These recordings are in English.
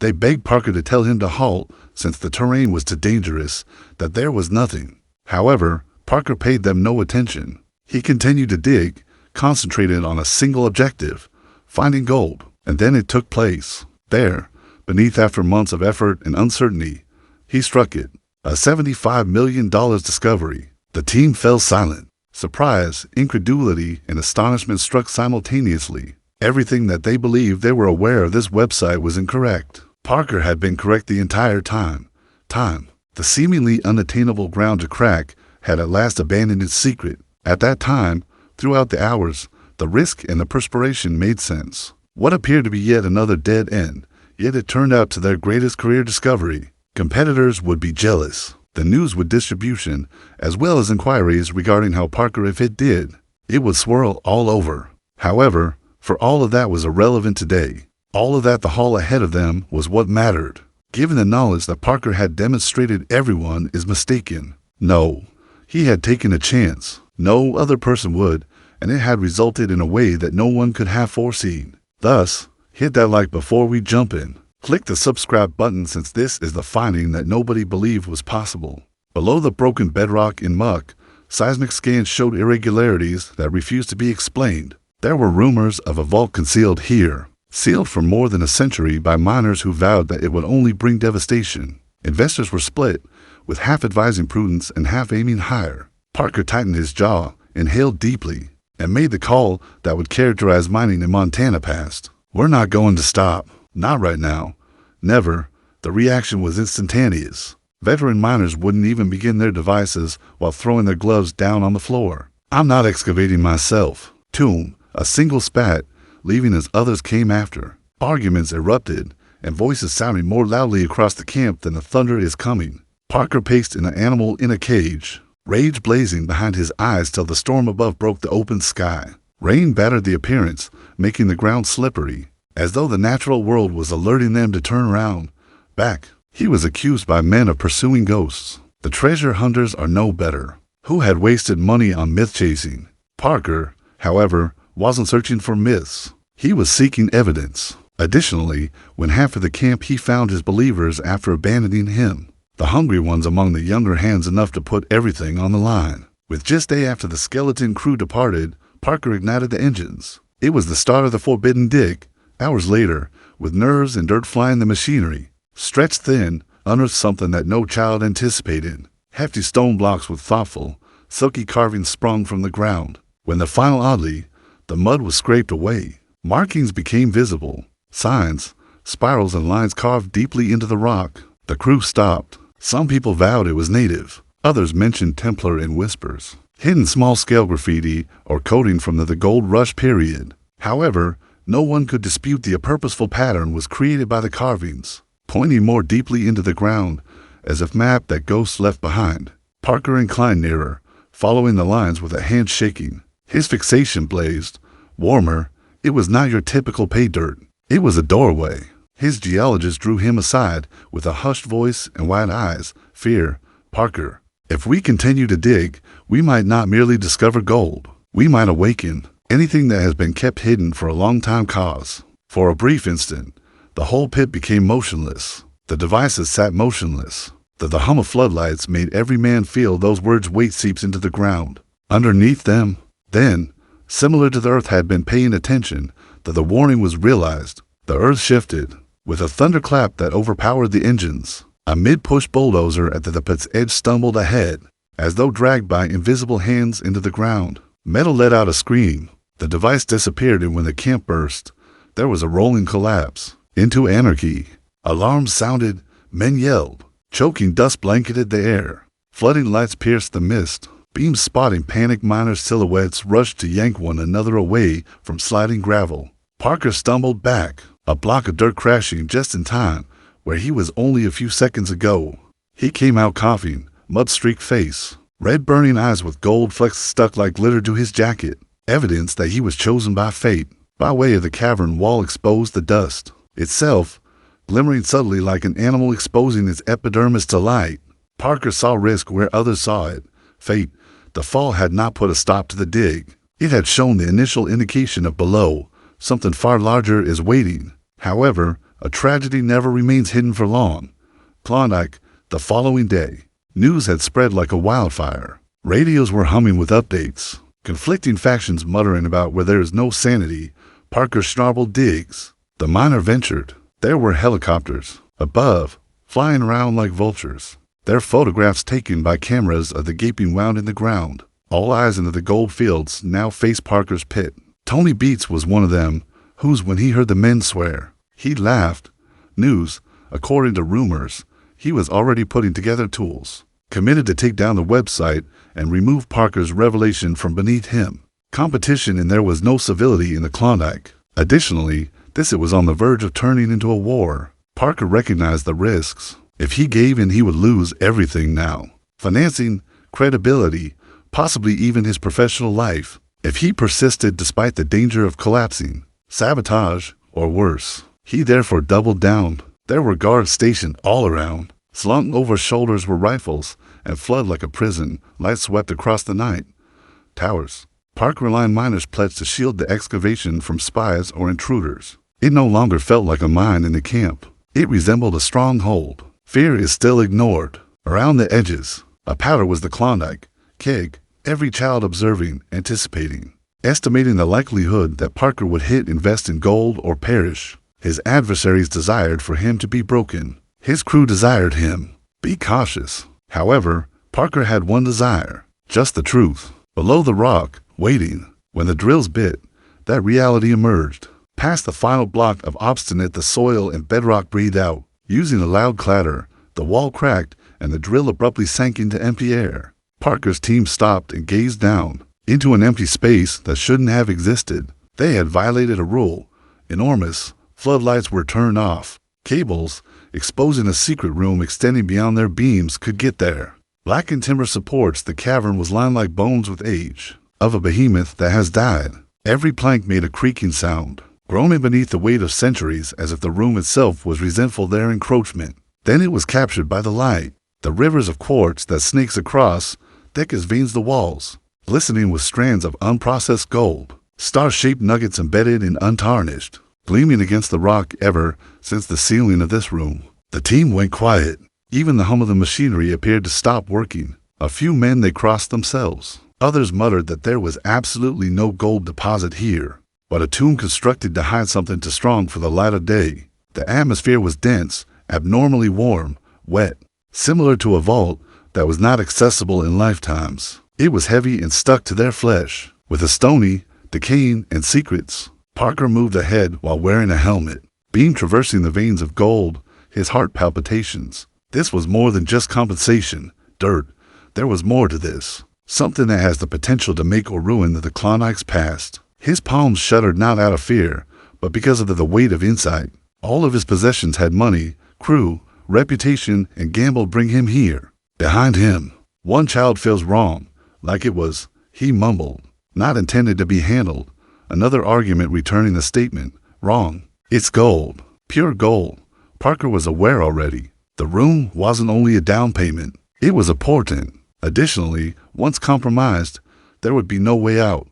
They begged Parker to tell him to halt since the terrain was too dangerous, that there was nothing. However, Parker paid them no attention. He continued to dig, concentrated on a single objective, finding gold. And then it took place. There, beneath after months of effort and uncertainty, he struck it. A $75 million discovery. The team fell silent. Surprise, incredulity, and astonishment struck simultaneously. Everything that they believed they were aware of this website was incorrect. Parker had been correct the entire time. The seemingly unattainable ground to crack had at last abandoned its secret. At that time, throughout the hours, the risk and the perspiration made sense. What appeared to be yet another dead end, yet it turned out to their greatest career discovery. Competitors would be jealous. The news would distribution, as well as inquiries regarding how Parker, if it did, it would swirl all over. However, for all of that was irrelevant today. All of that the haul ahead of them was what mattered. Given the knowledge that Parker had demonstrated, everyone is mistaken. No, he had taken a chance. No other person would, and it had resulted in a way that no one could have foreseen. Thus, hit that like before we jump in. Click the subscribe button since this is the finding that nobody believed was possible. Below the broken bedrock in muck, seismic scans showed irregularities that refused to be explained. There were rumors of a vault concealed here, sealed for more than a century by miners who vowed that it would only bring devastation. Investors were split, with half advising prudence and half aiming higher. Parker tightened his jaw, inhaled deeply, and made the call that would characterize mining in Montana past. We're not going to stop. Not right now. Never. The reaction was instantaneous. Veteran miners wouldn't even begin their devices while throwing their gloves down on the floor. I'm not excavating myself. Tomb, a single spat, leaving as others came after. Arguments erupted, and voices sounding more loudly across the camp than the thunder is coming. Parker paced an animal in a cage, rage blazing behind his eyes till the storm above broke the open sky. Rain battered the appearance, making the ground slippery, as though the natural world was alerting them to turn around. Back. He was accused by men of pursuing ghosts. The treasure hunters are no better. Who had wasted money on myth chasing? Parker, however, wasn't searching for myths. He was seeking evidence. Additionally, when half of the camp he found his believers after abandoning him. The hungry ones among the younger hands enough to put everything on the line. With just day after the skeleton crew departed, Parker ignited the engines. It was the start of the forbidden dig. Hours later, with nerves and dirt flying the machinery, stretched thin, unearthed something that no child anticipated. Hefty stone blocks with thoughtful, silky carvings sprung from the ground. When the final oddly, the mud was scraped away. Markings became visible. Signs, spirals and lines carved deeply into the rock. The crew stopped. Some people vowed it was native. Others mentioned Templar in whispers. Hidden small-scale graffiti or coding from the Gold Rush period. However, no one could dispute the purposeful pattern was created by the carvings, pointing more deeply into the ground, as if map that ghosts left behind. Parker inclined nearer, following the lines with a hand shaking. His fixation blazed. Warmer, it was not your typical pay dirt. It was a doorway. His geologist drew him aside with a hushed voice and wide eyes. Fear. Parker, if we continue to dig, we might not merely discover gold. We might awaken anything that has been kept hidden for a long time. Cause. For a brief instant, the whole pit became motionless. The devices sat motionless. The hum of floodlights made every man feel those words' weight seeps into the ground. Underneath them, then, similar to the earth had been paying attention, that the warning was realized. The earth shifted, with a thunderclap that overpowered the engines. A mid-push bulldozer at the pit's edge stumbled ahead, as though dragged by invisible hands into the ground. Metal let out a scream. The device disappeared, and when the camp burst, there was a rolling collapse. Into anarchy. Alarms sounded, men yelled. Choking dust blanketed the air. Flooding lights pierced the mist. Beams spotting panicked miners' silhouettes rushed to yank one another away from sliding gravel. Parker stumbled back, a block of dirt crashing just in time, where he was only a few seconds ago. He came out coughing, mud-streaked face, red burning eyes with gold flecks stuck like glitter to his jacket. Evidence that he was chosen by fate. By way of the cavern wall exposed the dust itself, glimmering subtly like an animal exposing its epidermis to light. Parker saw risk where others saw it. Fate. The fall had not put a stop to the dig. It had shown the initial indication of below. Something far larger is waiting. However, A tragedy never remains hidden for long. Klondike, the following day. News had spread like a wildfire. Radios were humming with updates. Conflicting factions muttering about where there is no sanity. Parker Schnabel digs. The miner ventured. There were helicopters above, flying around like vultures. Their photographs taken by cameras of the gaping wound in the ground. All eyes into the gold fields now faced Parker's pit. Tony Beats was one of them, whose when he heard the men swear. He laughed. News, according to rumors, he was already putting together tools, committed to take down the website and remove Parker's revelation from beneath him. Competition, and there was no civility in the Klondike. Additionally, it was on the verge of turning into a war. Parker recognized the risks. If he gave in, he would lose everything now. Financing, credibility, possibly even his professional life. If he persisted despite the danger of collapsing, sabotage, or worse. He therefore doubled down. There were guards stationed all around. Slung over shoulders were rifles, and flood like a prison, light swept across the night. Towers. Parker-aligned miners pledged to shield the excavation from spies or intruders. It no longer felt like a mine in the camp. It resembled a stronghold. Fear is still ignored. Around the edges, a powder was the Klondike keg, every child observing, anticipating, estimating the likelihood that Parker would invest in gold or perish. His adversaries desired for him to be broken. His crew desired him. Be cautious. However, Parker had one desire, just the truth. Below the rock, waiting, when the drills bit, that reality emerged. Past the final block of obstinate, the soil and bedrock breathed out. Using a loud clatter, the wall cracked and the drill abruptly sank into empty air. Parker's team stopped and gazed down into an empty space that shouldn't have existed. They had violated a rule. Enormous floodlights were turned off. Cables, exposing a secret room extending beyond their beams, could get there. Lacking timber supports, the cavern was lined like bones with age, of a behemoth that has died. Every plank made a creaking sound, groaning beneath the weight of centuries, as if the room itself was resentful of their encroachment. Then it was captured by the light. The rivers of quartz that snakes across, thick as veins the walls, glistening with strands of unprocessed gold, star-shaped nuggets embedded and untarnished, gleaming against the rock. Ever since the ceiling of this room, the team went quiet. Even the hum of the machinery appeared to stop working. A few men, they crossed themselves. Others muttered that there was absolutely no gold deposit here, but a tomb constructed to hide something too strong for the light of day. The atmosphere was dense, abnormally warm, wet, similar to a vault that was not accessible in lifetimes. It was heavy and stuck to their flesh, with a stony, decaying, and secrets. Parker moved ahead while wearing a helmet, beam traversing the veins of gold, his heart palpitations. This was more than just compensation, dirt. There was more to this. Something that has the potential to make or ruin the Klondike's past. His palms shuddered, not out of fear, but because of the weight of insight. All of his possessions had money, crew, reputation, and gamble bring him here. Behind him, one child feels wrong, like it was, he mumbled, not intended to be handled. Another argument returning the statement, wrong. It's gold, pure gold. Parker was aware already. The room wasn't only a down payment, it was a portent. Additionally, once compromised, there would be no way out.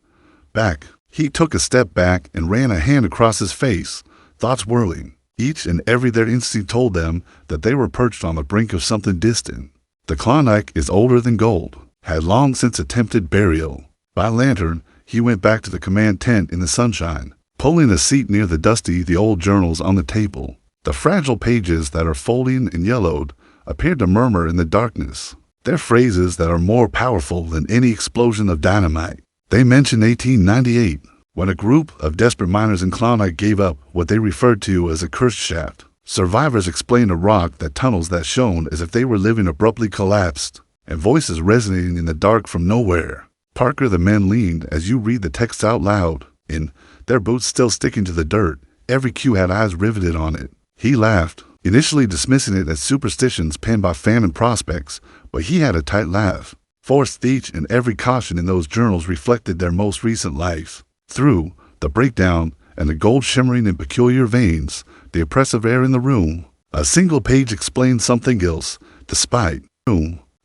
Back. He took a step back and ran a hand across his face, thoughts whirling. Each and every their instinct told them that they were perched on the brink of something distant. The Klondike is older than gold, had long since attempted burial. By lantern, he went back to the command tent in the sunshine, pulling a seat near the old journals on the table. The fragile pages that are folding and yellowed appeared to murmur in the darkness. They're phrases that are more powerful than any explosion of dynamite. They mention 1898, when a group of desperate miners in Klondike gave up what they referred to as a cursed shaft. Survivors explained a rock that tunnels that shone as if they were living abruptly collapsed, and voices resonating in the dark from nowhere. Parker, the men leaned as you read the text out loud, in their boots still sticking to the dirt. Every cue had eyes riveted on it. He laughed, initially dismissing it as superstitions penned by famine prospects, but he had a tight laugh. Forced speech and every caution in those journals reflected their most recent life. Through the breakdown and the gold shimmering in peculiar veins, the oppressive air in the room, a single page explained something else, despite.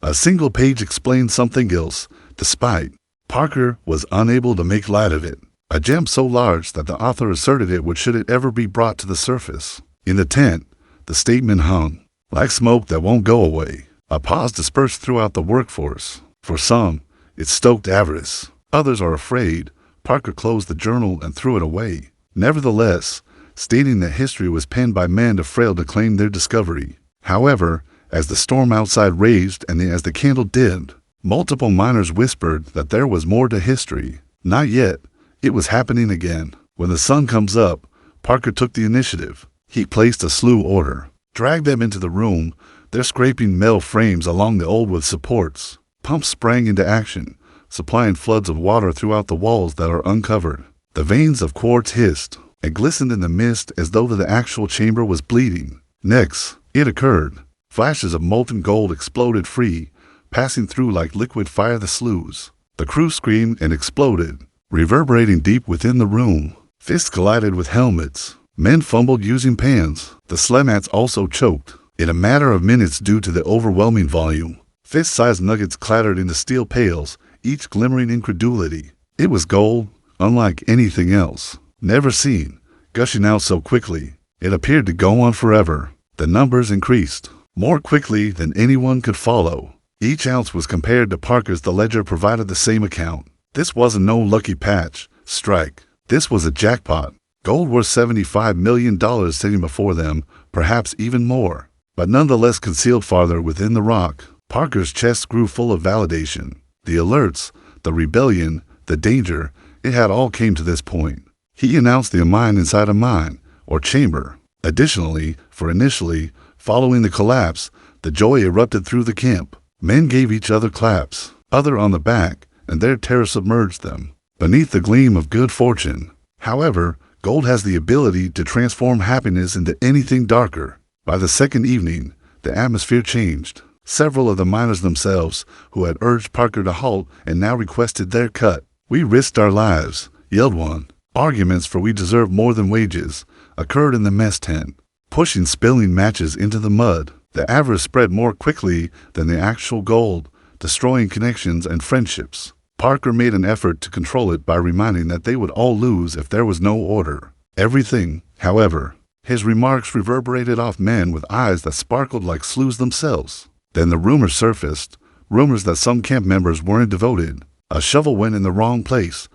A single page explained something else, despite. Parker was unable to make light of it. A gem so large that the author asserted it would should it ever be brought to the surface. In the tent, the statement hung, like smoke that won't go away. A pause dispersed throughout the workforce. For some, it stoked avarice. Others are afraid. Parker closed the journal and threw it away. Nevertheless, stating that history was penned by men afraid to claim their discovery. However, as the storm outside raged and as the candle dimmed, multiple miners whispered that there was more to history. Not yet. It was happening again. When the sun comes up, Parker took the initiative. He placed a slew order, dragged them into the room. They're scraping metal frames along the old with supports. Pumps sprang into action, supplying floods of water throughout the walls that are uncovered. The veins of quartz hissed and glistened in the mist as though the actual chamber was bleeding. Next, it occurred. Flashes of molten gold exploded free, passing through like liquid fire the sloughs. The crew screamed and exploded, reverberating deep within the room. Fists collided with helmets. Men fumbled using pans. The slemats also choked. In a matter of minutes due to the overwhelming volume, fist-sized nuggets clattered into steel pails, each glimmering incredulity. It was gold, unlike anything else. Never seen, gushing out so quickly. It appeared to go on forever. The numbers increased, more quickly than anyone could follow. Each ounce was compared to Parker's. The ledger provided the same account. This wasn't no lucky patch, strike. This was a jackpot. Gold worth $75 million sitting before them, perhaps even more. But nonetheless concealed farther within the rock. Parker's chest grew full of validation. The alerts, the rebellion, the danger, it had all came to this point. He announced the mine inside a mine, or chamber. Additionally, for initially, following the collapse, the joy erupted through the camp. Men gave each other claps, other on the back, and their terror submerged them. Beneath the gleam of good fortune. However, gold has the ability to transform happiness into anything darker. By the second evening, the atmosphere changed. Several of the miners themselves, who had urged Parker to halt and now requested their cut. "We risked our lives," yelled one. Arguments for "we deserve more than wages" occurred in the mess tent, pushing spilling matches into the mud. The avarice spread more quickly than the actual gold, destroying connections and friendships. Parker made an effort to control it by reminding that they would all lose if there was no order. Everything, however. His remarks reverberated off men with eyes that sparkled like sloughs themselves. Then the rumors surfaced, rumors that some camp members weren't devoted. A shovel went in the wrong place.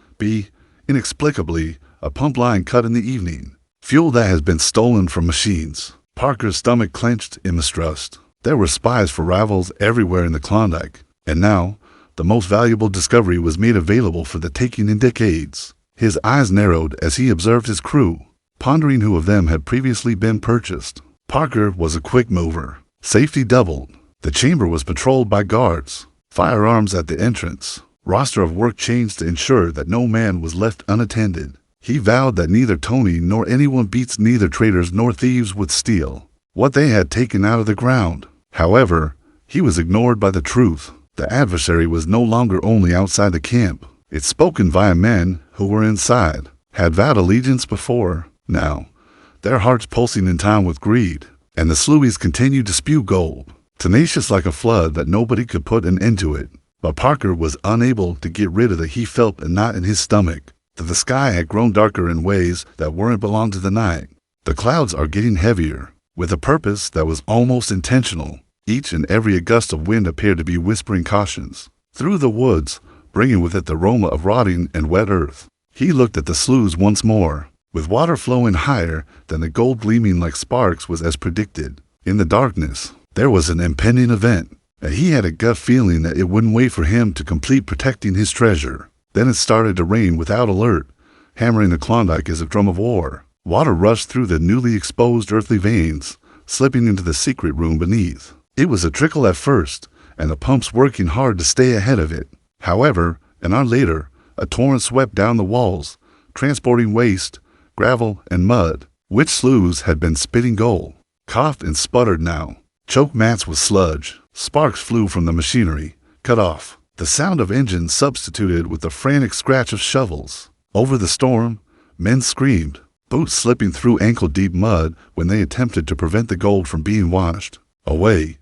Inexplicably, a pump line cut in the evening. Fuel that has been stolen from machines. Parker's stomach clenched in mistrust. There were spies for rivals everywhere in the Klondike. And now, the most valuable discovery was made available for the taking in decades. His eyes narrowed as he observed his crew, pondering who of them had previously been purchased. Parker was a quick mover. Safety doubled. The chamber was patrolled by guards, firearms at the entrance. Roster of work changed to ensure that no man was left unattended. He vowed that neither Tony nor anyone beats neither traders nor thieves would steal what they had taken out of the ground. However, he was ignored by the truth. The adversary was no longer only outside the camp. It spoken via men who were inside, had vowed allegiance before. Now, their hearts pulsing in time with greed, and the Sluies continued to spew gold, tenacious like a flood that nobody could put an end to it. But Parker was unable to get rid of the he felt a knot in his stomach, that the sky had grown darker in ways that weren't belong to the night. The clouds are getting heavier, with a purpose that was almost intentional. Each and every gust of wind appeared to be whispering cautions through the woods, bringing with it the aroma of rotting and wet earth. He looked at the sloughs once more, with water flowing higher than the gold gleaming like sparks was as predicted. In the darkness, there was an impending event, and he had a gut feeling that it wouldn't wait for him to complete protecting his treasure. Then it started to rain without alert, hammering the Klondike as a drum of war. Water rushed through the newly exposed earthly veins, slipping into the secret room beneath. It was a trickle at first, and the pumps working hard to stay ahead of it. However, an hour later, a torrent swept down the walls, transporting waste, gravel, and mud, which sloughs had been spitting gold. Coughed and sputtered now, choked mats with sludge. Sparks flew from the machinery, cut off. The sound of engines substituted with the frantic scratch of shovels. Over the storm, men screamed, boots slipping through ankle-deep mud when they attempted to prevent the gold from being washed away.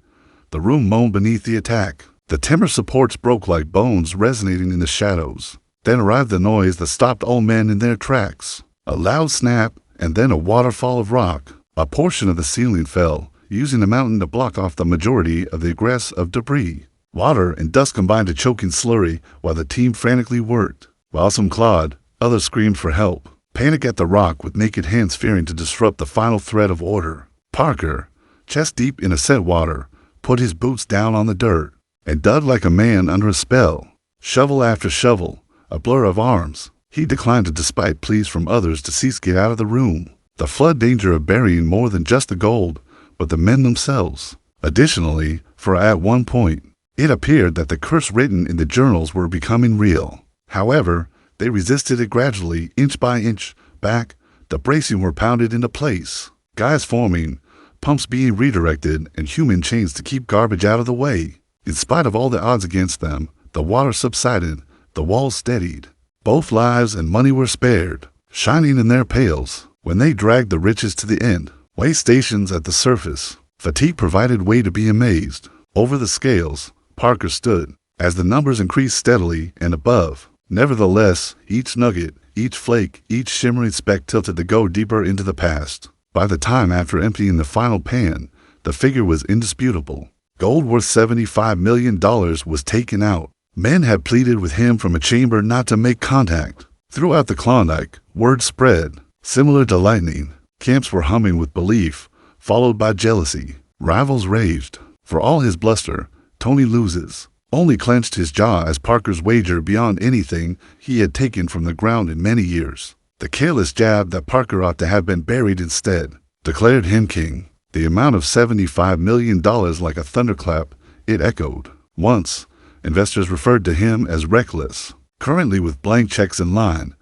The room moaned beneath the attack. The timber supports broke like bones resonating in the shadows. Then arrived the noise that stopped all men in their tracks. A loud snap, and then a waterfall of rock. A portion of the ceiling fell, using the mountain to block off the majority of the egress of debris. Water and dust combined to choke in slurry while the team frantically worked. While some clawed, others screamed for help. Panic at the rock with naked hands fearing to disrupt the final thread of order. Parker, chest deep in a set water, put his boots down on the dirt and dug like a man under a spell. Shovel after shovel, a blur of arms. He declined despite pleas from others to cease get out of the room. The flood danger of burying more than just the gold, but the men themselves. Additionally, for at one point, it appeared that the curse written in the journals were becoming real. However, they resisted it gradually, inch by inch, back. The bracing were pounded into place. Guys forming, pumps being redirected, and human chains to keep garbage out of the way. In spite of all the odds against them, the water subsided, the walls steadied. Both lives and money were spared, shining in their pails when they dragged the riches to the end. Way stations at the surface. Fatigue provided way to be amazed. Over the scales, Parker stood, as the numbers increased steadily and above. Nevertheless, each nugget, each flake, each shimmering speck tilted to go deeper into the past. By the time after emptying the final pan, the figure was indisputable. Gold worth $75 million was taken out. Men had pleaded with him from a chamber not to make contact. Throughout the Klondike, word spread. Similar to lightning, camps were humming with belief, followed by jealousy. Rivals raged. For all his bluster, Tony loses. Only clenched his jaw as Parker's wager beyond anything he had taken from the ground in many years. The careless jab that Parker ought to have been buried instead, declared him king. The amount of $75 million like a thunderclap, it echoed. Once, investors referred to him as reckless. Currently with blank checks in line,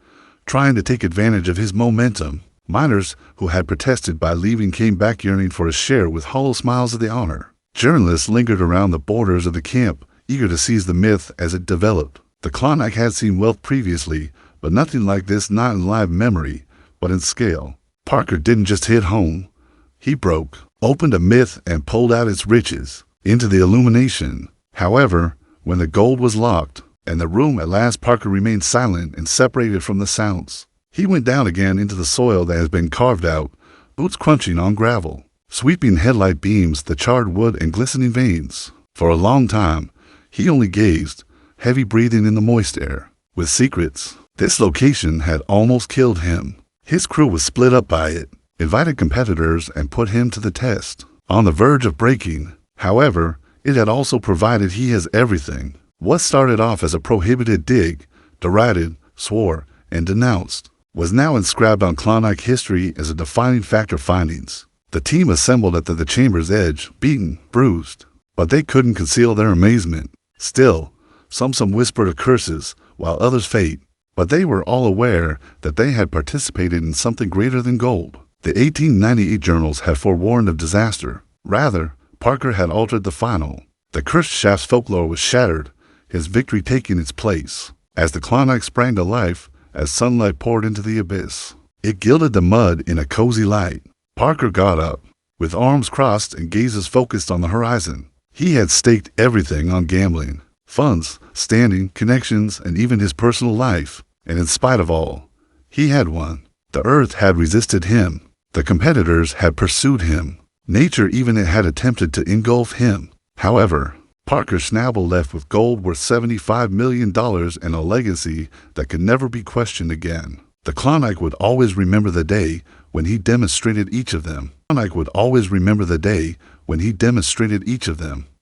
trying to take advantage of his momentum, miners who had protested by leaving came back yearning for a share with hollow smiles of the honor. Journalists lingered around the borders of the camp, eager to seize the myth as it developed. The Klondike had seen wealth previously, but nothing like this, not in live memory, but in scale. Parker didn't just hit home. He broke, opened a myth and pulled out its riches into the illumination. However, when the gold was locked, and the room at last, Parker remained silent and separated from the sounds. He went down again into the soil that has been carved out, boots crunching on gravel, sweeping headlight beams, the charred wood and glistening veins. For a long time, he only gazed, heavy breathing in the moist air. With secrets, this location had almost killed him. His crew was split up by it, invited competitors and put him to the test. On the verge of breaking, however, it had also provided he has everything. What started off as a prohibited dig, derided, swore, and denounced, was now inscribed on Klondike history as a defining factor findings. The team assembled at the chamber's edge, beaten, bruised, but they couldn't conceal their amazement. Still, some whispered of curses, while others fate, but they were all aware that they had participated in something greater than gold. The 1898 journals had forewarned of disaster. Rather, Parker had altered the final. The cursed shaft's folklore was shattered, his victory taking its place. As the Klondike sprang to life, as sunlight poured into the abyss, it gilded the mud in a cozy light. Parker got up, with arms crossed and gazes focused on the horizon. He had staked everything on gambling, funds, standing, connections, and even his personal life. And in spite of all, he had won. The earth had resisted him. The competitors had pursued him. Nature even had attempted to engulf him. However, Parker Schnabel left with gold worth $75 million and a legacy that could never be questioned again. The Klondike would always remember the day when he demonstrated each of them. Klondike would always remember the day when he demonstrated each of them.